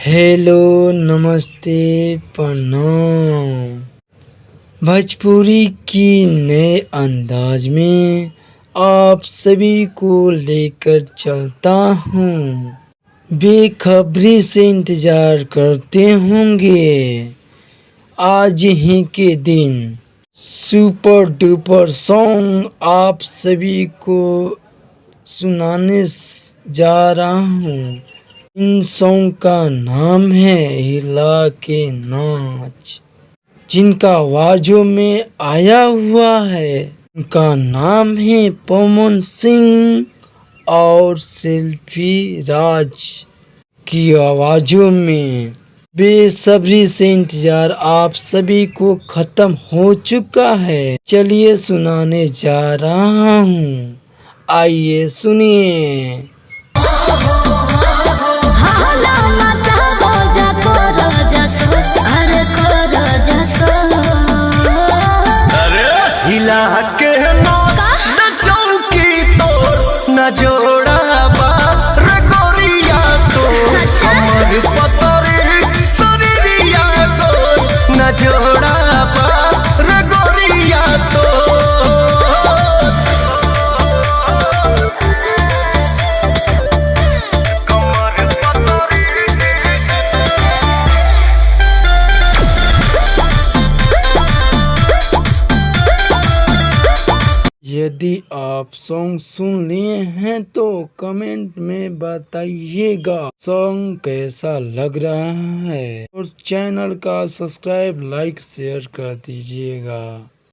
Hello, नमस्ते, प्रणाम। भोजपुरी की नए अंदाज में आप सभी को लेकर चलता हूँ। बेखबरी से इंतजार करते होंगे आज ही के दिन सुपर डुपर सॉन्ग आप सभी को सुनाने जा रहा हूँ। इन सॉन्ग का नाम है हिला के नाच, जिनका आवाजों में आया हुआ है। उनका नाम है पवन सिंह और सेल्फी राज की आवाजों में। बेसब्री से इंतजार आप सभी को खत्म हो चुका है। चलिए सुनाने जा रहा हूँ, आइए सुनिए। हिला के नाच चौकी तोड़ न जोड़ा रे गोरिया तो हमर पतरी शरीरिया को न जोड़ा रे गोरिया तो। यदि आप सॉन्ग सुन लिए हैं तो कमेंट में बताइएगा सॉन्ग कैसा लग रहा है, और चैनल का सब्सक्राइब, लाइक, शेयर कर दीजिएगा।